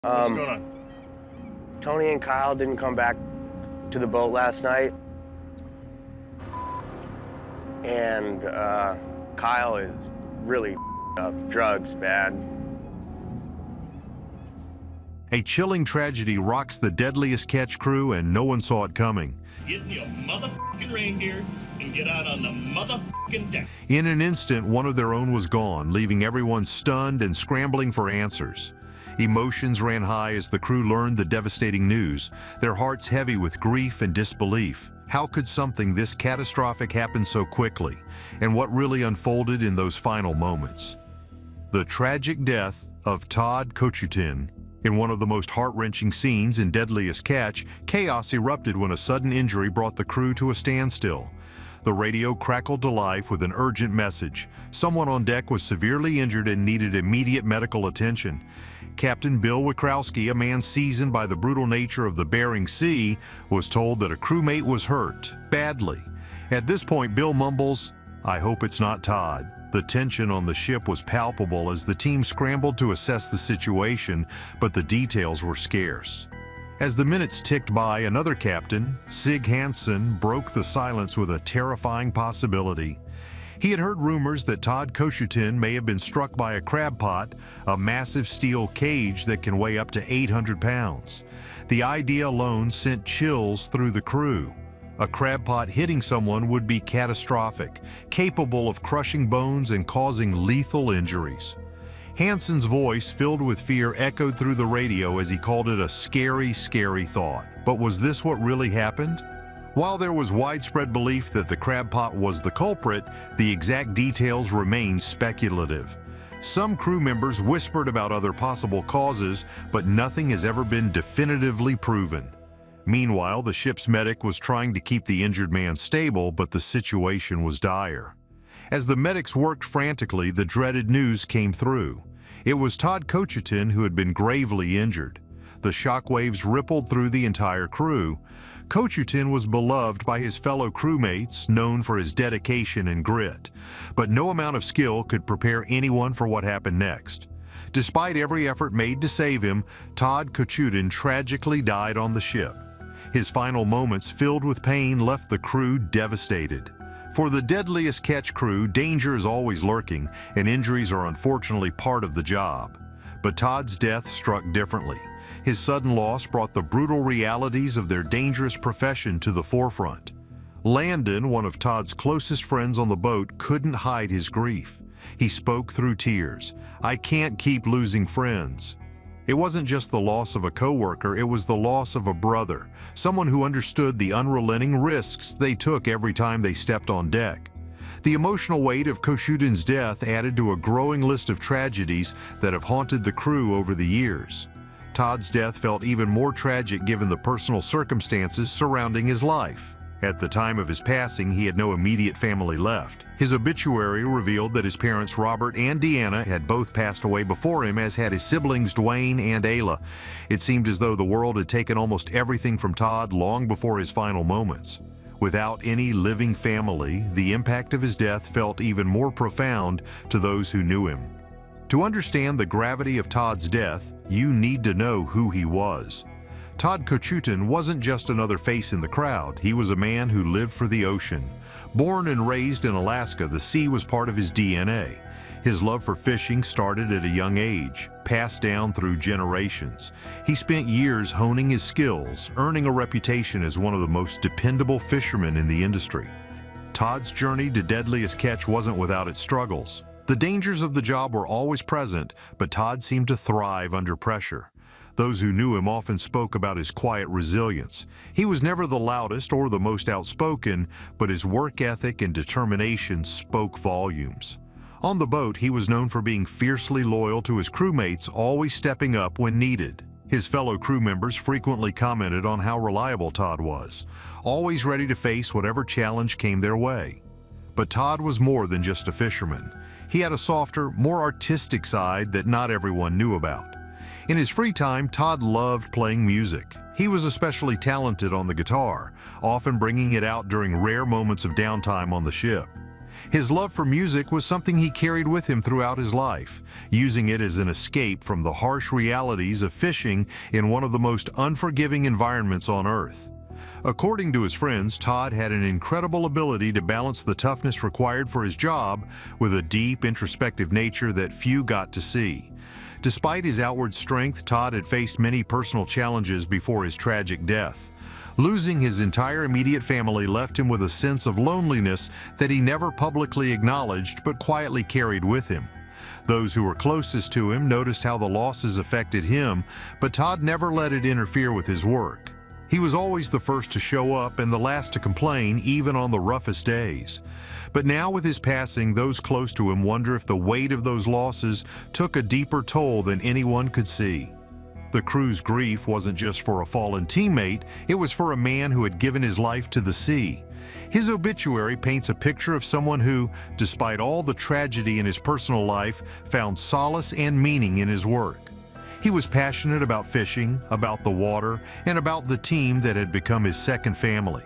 What's going on? Tony and Kyle didn't come back to the boat last night. And Kyle is really up. Drugs, bad. A chilling tragedy rocks the Deadliest Catch crew, and no one saw it coming. Get in your motherfucking reindeer and get out on the motherfucking deck. In an instant, one of their own was gone, leaving everyone stunned and scrambling for answers. Emotions ran high as the crew learned the devastating news, their hearts heavy with grief and disbelief. How could something this catastrophic happen so quickly? And what really unfolded in those final moments? The tragic death of Toff Kochutin. In one of the most heart-wrenching scenes in Deadliest Catch, chaos erupted when a sudden injury brought the crew to a standstill. The radio crackled to life with an urgent message. Someone on deck was severely injured and needed immediate medical attention. Captain Bill Wachowski, a man seasoned by the brutal nature of the Bering Sea, was told that a crewmate was hurt, badly. At this point, Bill mumbles, "I hope it's not Todd." The tension on the ship was palpable as the team scrambled to assess the situation, but the details were scarce. As the minutes ticked by, another captain, Sig Hansen, broke the silence with a terrifying possibility. He had heard rumors that Toff Kochutin may have been struck by a crab pot, a massive steel cage that can weigh up to 800 pounds. The idea alone sent chills through the crew. A crab pot hitting someone would be catastrophic, capable of crushing bones and causing lethal injuries. Hansen's voice, filled with fear, echoed through the radio as he called it a scary, scary thought. But was this what really happened? While there was widespread belief that the crab pot was the culprit, the exact details remained speculative. Some crew members whispered about other possible causes, but nothing has ever been definitively proven. Meanwhile, the ship's medic was trying to keep the injured man stable, but the situation was dire. As the medics worked frantically, the dreaded news came through. It was Toff Kochutin who had been gravely injured. The shockwaves rippled through the entire crew. Kochutin was beloved by his fellow crewmates, known for his dedication and grit. But no amount of skill could prepare anyone for what happened next. Despite every effort made to save him, Toff Kochutin tragically died on the ship. His final moments, filled with pain, left the crew devastated. For the Deadliest Catch crew, danger is always lurking, and injuries are unfortunately part of the job. But Todd's death struck differently. His sudden loss brought the brutal realities of their dangerous profession to the forefront. Landon, one of Todd's closest friends on the boat, couldn't hide his grief. He spoke through tears. "I can't keep losing friends." It wasn't just the loss of a coworker, it was the loss of a brother, someone who understood the unrelenting risks they took every time they stepped on deck. The emotional weight of Kochutin's death added to a growing list of tragedies that have haunted the crew over the years. Todd's death felt even more tragic given the personal circumstances surrounding his life. At the time of his passing, he had no immediate family left. His obituary revealed that his parents Robert and Deanna had both passed away before him, as had his siblings Dwayne and Ayla. It seemed as though the world had taken almost everything from Todd long before his final moments. Without any living family, the impact of his death felt even more profound to those who knew him. To understand the gravity of Todd's death, you need to know who he was. Toff Kochutin wasn't just another face in the crowd. He was a man who lived for the ocean. Born and raised in Alaska, the sea was part of his DNA. His love for fishing started at a young age, passed down through generations. He spent years honing his skills, earning a reputation as one of the most dependable fishermen in the industry. Todd's journey to Deadliest Catch wasn't without its struggles. The dangers of the job were always present, but Todd seemed to thrive under pressure. Those who knew him often spoke about his quiet resilience. He was never the loudest or the most outspoken, but his work ethic and determination spoke volumes. On the boat, he was known for being fiercely loyal to his crewmates, always stepping up when needed. His fellow crew members frequently commented on how reliable Todd was, always ready to face whatever challenge came their way. But Todd was more than just a fisherman. He had a softer, more artistic side that not everyone knew about. In his free time, Todd loved playing music. He was especially talented on the guitar, often bringing it out during rare moments of downtime on the ship. His love for music was something he carried with him throughout his life, using it as an escape from the harsh realities of fishing in one of the most unforgiving environments on Earth. According to his friends, Todd had an incredible ability to balance the toughness required for his job with a deep, introspective nature that few got to see. Despite his outward strength, Todd had faced many personal challenges before his tragic death. Losing his entire immediate family left him with a sense of loneliness that he never publicly acknowledged but quietly carried with him. Those who were closest to him noticed how the losses affected him, but Todd never let it interfere with his work. He was always the first to show up and the last to complain, even on the roughest days. But now with his passing, those close to him wonder if the weight of those losses took a deeper toll than anyone could see. The crew's grief wasn't just for a fallen teammate, it was for a man who had given his life to the sea. His obituary paints a picture of someone who, despite all the tragedy in his personal life, found solace and meaning in his work. He was passionate about fishing, about the water, and about the team that had become his second family.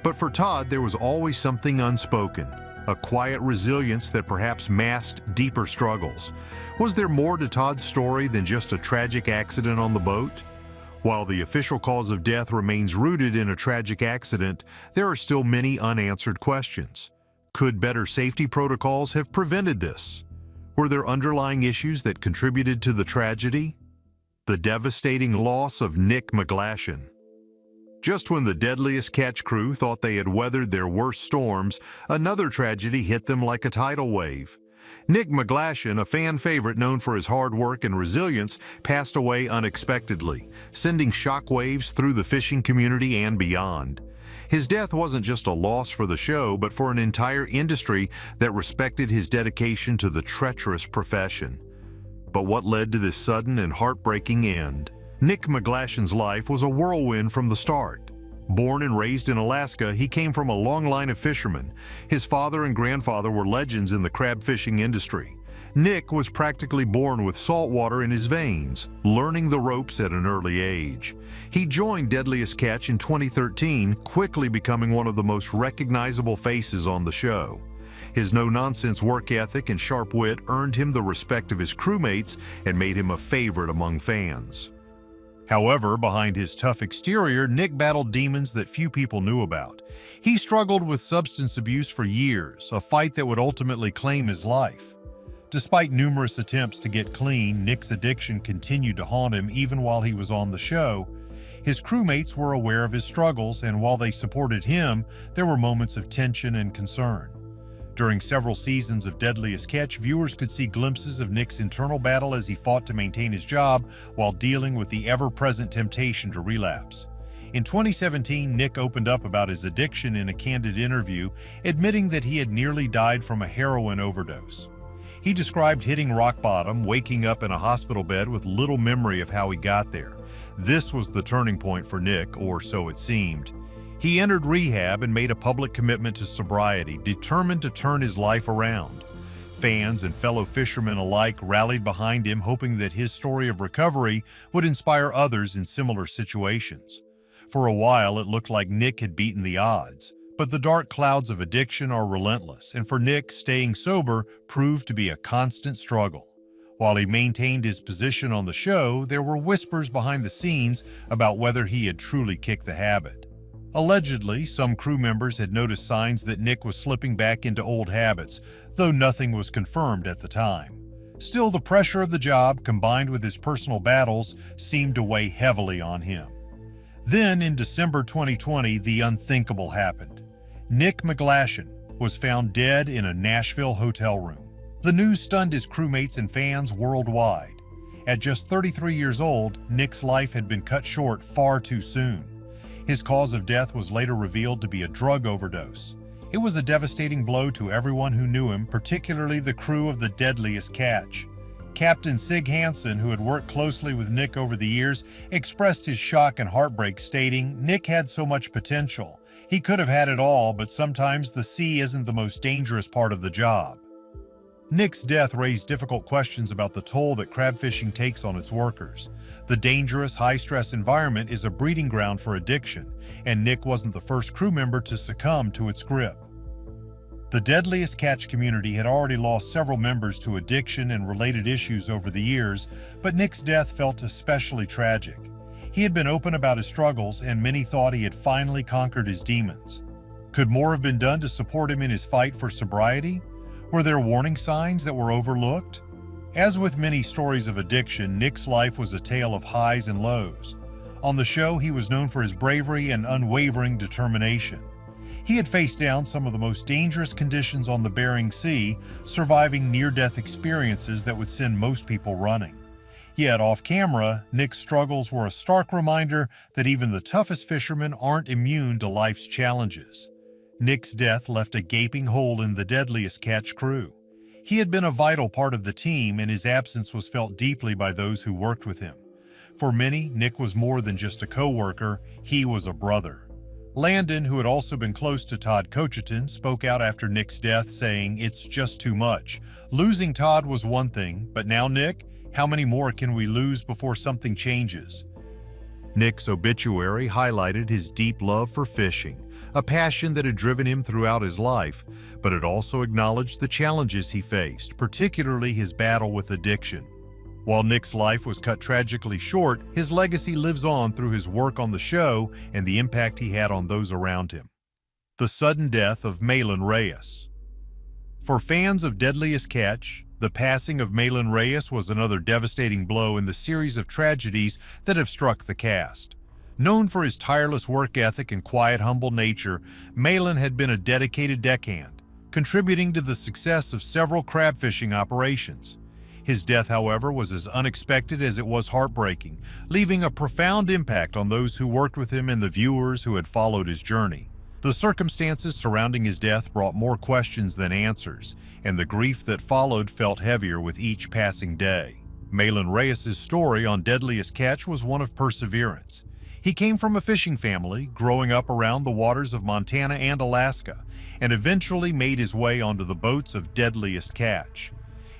But for Todd, there was always something unspoken, a quiet resilience that perhaps masked deeper struggles. Was there more to Todd's story than just a tragic accident on the boat? While the official cause of death remains rooted in a tragic accident, there are still many unanswered questions. Could better safety protocols have prevented this? Were there underlying issues that contributed to the tragedy? The devastating loss of Nick McGlashan. Just when the Deadliest Catch crew thought they had weathered their worst storms, another tragedy hit them like a tidal wave. Nick McGlashan, a fan favorite known for his hard work and resilience, passed away unexpectedly, sending shockwaves through the fishing community and beyond. His death wasn't just a loss for the show, but for an entire industry that respected his dedication to the treacherous profession. But what led to this sudden and heartbreaking end? Nick McGlashan's life was a whirlwind from the start. Born and raised in Alaska, he came from a long line of fishermen. His father and grandfather were legends in the crab fishing industry. Nick was practically born with salt water in his veins, learning the ropes at an early age. He joined Deadliest Catch in 2013, quickly becoming one of the most recognizable faces on the show. His no-nonsense work ethic and sharp wit earned him the respect of his crewmates and made him a favorite among fans. However, behind his tough exterior, Nick battled demons that few people knew about. He struggled with substance abuse for years, a fight that would ultimately claim his life. Despite numerous attempts to get clean, Nick's addiction continued to haunt him even while he was on the show. His crewmates were aware of his struggles, and while they supported him, there were moments of tension and concern. During several seasons of Deadliest Catch, viewers could see glimpses of Nick's internal battle as he fought to maintain his job while dealing with the ever-present temptation to relapse. In 2017, Nick opened up about his addiction in a candid interview, admitting that he had nearly died from a heroin overdose. He described hitting rock bottom, waking up in a hospital bed with little memory of how he got there. This was the turning point for Nick, or so it seemed. He entered rehab and made a public commitment to sobriety, determined to turn his life around. Fans and fellow fishermen alike rallied behind him, hoping that his story of recovery would inspire others in similar situations. For a while, it looked like Nick had beaten the odds, but the dark clouds of addiction are relentless, and for Nick, staying sober proved to be a constant struggle. While he maintained his position on the show, there were whispers behind the scenes about whether he had truly kicked the habit. Allegedly, some crew members had noticed signs that Nick was slipping back into old habits, though nothing was confirmed at the time. Still, the pressure of the job, combined with his personal battles, seemed to weigh heavily on him. Then, in December 2020, the unthinkable happened. Nick McGlashan was found dead in a Nashville hotel room. The news stunned his crewmates and fans worldwide. At just 33 years old, Nick's life had been cut short far too soon. His cause of death was later revealed to be a drug overdose. It was a devastating blow to everyone who knew him, particularly the crew of the Deadliest Catch. Captain Sig Hansen, who had worked closely with Nick over the years, expressed his shock and heartbreak, stating, "Nick had so much potential. He could have had it all, but sometimes the sea isn't the most dangerous part of the job." Nick's death raised difficult questions about the toll that crab fishing takes on its workers. The dangerous, high-stress environment is a breeding ground for addiction, and Nick wasn't the first crew member to succumb to its grip. The Deadliest Catch community had already lost several members to addiction and related issues over the years, but Nick's death felt especially tragic. He had been open about his struggles, and many thought he had finally conquered his demons. Could more have been done to support him in his fight for sobriety? Were there warning signs that were overlooked? As with many stories of addiction, Nick's life was a tale of highs and lows. On the show, he was known for his bravery and unwavering determination. He had faced down some of the most dangerous conditions on the Bering Sea, surviving near-death experiences that would send most people running. Yet off camera, Nick's struggles were a stark reminder that even the toughest fishermen aren't immune to life's challenges. Nick's death left a gaping hole in the Deadliest Catch crew. He had been a vital part of the team, and his absence was felt deeply by those who worked with him. For many, Nick was more than just a co-worker, he was a brother. Landon, who had also been close to Toff Kochutin, spoke out after Nick's death, saying, "It's just too much. Losing Todd was one thing, but now Nick, how many more can we lose before something changes?" Nick's obituary highlighted his deep love for fishing, a passion that had driven him throughout his life, but it also acknowledged the challenges he faced, particularly his battle with addiction. While Nick's life was cut tragically short, his legacy lives on through his work on the show and the impact he had on those around him. The sudden death of Malin Reyes. For fans of Deadliest Catch, the passing of Malin Reyes was another devastating blow in the series of tragedies that have struck the cast. Known for his tireless work ethic and quiet, humble nature, Malin had been a dedicated deckhand, contributing to the success of several crab fishing operations. His death, however, was as unexpected as it was heartbreaking, leaving a profound impact on those who worked with him and the viewers who had followed his journey. The circumstances surrounding his death brought more questions than answers, and the grief that followed felt heavier with each passing day. Malin Reyes' story on Deadliest Catch was one of perseverance. He came from a fishing family, growing up around the waters of Montana and Alaska, and eventually made his way onto the boats of Deadliest Catch.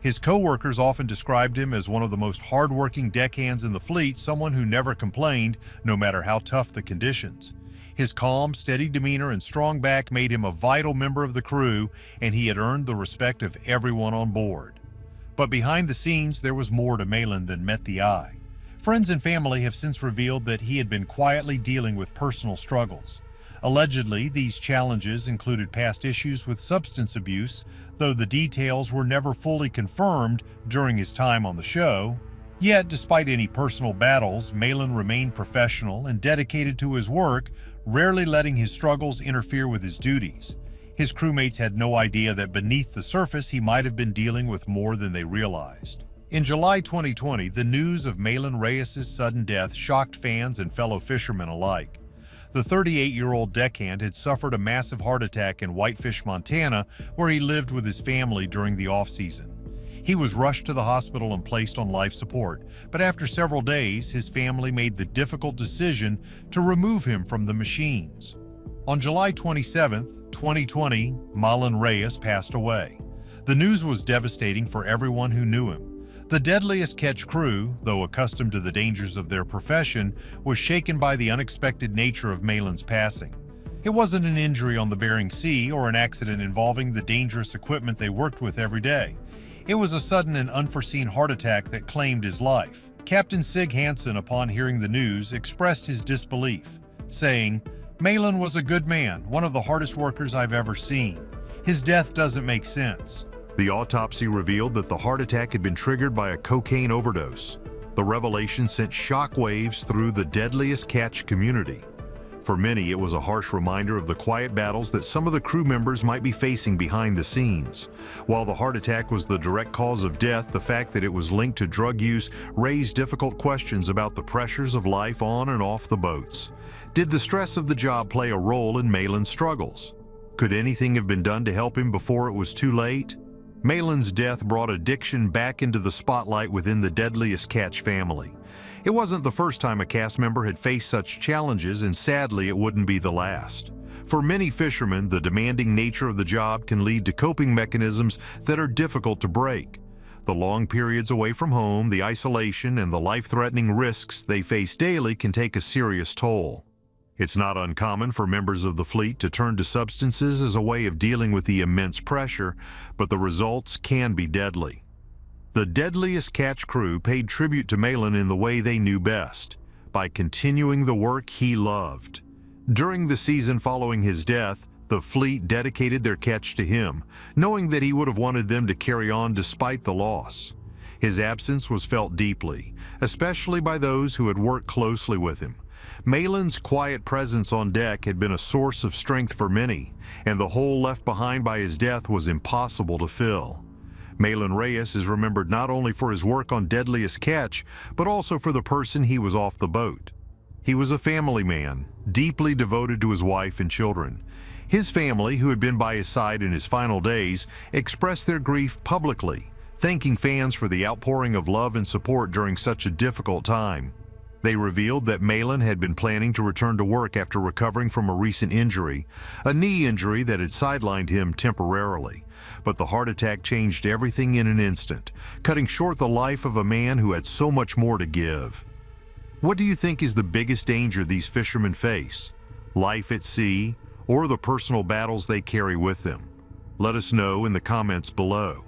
His co-workers often described him as one of the most hard-working deckhands in the fleet, someone who never complained, no matter how tough the conditions. His calm, steady demeanor and strong back made him a vital member of the crew, and he had earned the respect of everyone on board. But behind the scenes, there was more to Malin than met the eye. Friends and family have since revealed that he had been quietly dealing with personal struggles. Allegedly, these challenges included past issues with substance abuse, though the details were never fully confirmed during his time on the show. Yet, despite any personal battles, Malin remained professional and dedicated to his work, rarely letting his struggles interfere with his duties. His crewmates had no idea that beneath the surface he might have been dealing with more than they realized. In July 2020, the news of Malin Reyes' sudden death shocked fans and fellow fishermen alike. The 38-year-old deckhand had suffered a massive heart attack in Whitefish, Montana, where he lived with his family during the off-season. He was rushed to the hospital and placed on life support, but after several days, his family made the difficult decision to remove him from the machines. On July 27, 2020, Malin Reyes passed away. The news was devastating for everyone who knew him. The Deadliest Catch crew, though accustomed to the dangers of their profession, was shaken by the unexpected nature of Malin's passing. It wasn't an injury on the Bering Sea or an accident involving the dangerous equipment they worked with every day. It was a sudden and unforeseen heart attack that claimed his life. Captain Sig Hansen, upon hearing the news, expressed his disbelief, saying, "Malin was a good man, one of the hardest workers I've ever seen. His death doesn't make sense." The autopsy revealed that the heart attack had been triggered by a cocaine overdose. The revelation sent shockwaves through the Deadliest Catch community. For many, it was a harsh reminder of the quiet battles that some of the crew members might be facing behind the scenes. While the heart attack was the direct cause of death, the fact that it was linked to drug use raised difficult questions about the pressures of life on and off the boats. Did the stress of the job play a role in Malin's struggles? Could anything have been done to help him before it was too late? Malin's death brought addiction back into the spotlight within the Deadliest Catch family. It wasn't the first time a cast member had faced such challenges, and sadly it wouldn't be the last. For many fishermen, the demanding nature of the job can lead to coping mechanisms that are difficult to break. The long periods away from home, the isolation, and the life-threatening risks they face daily can take a serious toll. It's not uncommon for members of the fleet to turn to substances as a way of dealing with the immense pressure, but the results can be deadly. The Deadliest Catch crew paid tribute to Malin in the way they knew best, by continuing the work he loved. During the season following his death, the fleet dedicated their catch to him, knowing that he would have wanted them to carry on despite the loss. His absence was felt deeply, especially by those who had worked closely with him. Malin's quiet presence on deck had been a source of strength for many, and the hole left behind by his death was impossible to fill. Malin Reyes is remembered not only for his work on Deadliest Catch, but also for the person he was off the boat. He was a family man, deeply devoted to his wife and children. His family, who had been by his side in his final days, expressed their grief publicly, thanking fans for the outpouring of love and support during such a difficult time. They revealed that Malin had been planning to return to work after recovering from a recent injury, a knee injury that had sidelined him temporarily. But the heart attack changed everything in an instant, cutting short the life of a man who had so much more to give. What do you think is the biggest danger these fishermen face? Life at sea, or the personal battles they carry with them? Let us know in the comments below.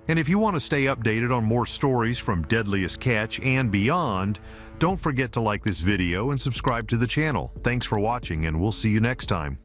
And if you want to stay updated on more stories from Deadliest Catch and beyond, don't forget to like this video and subscribe to the channel. Thanks for watching, and we'll see you next time.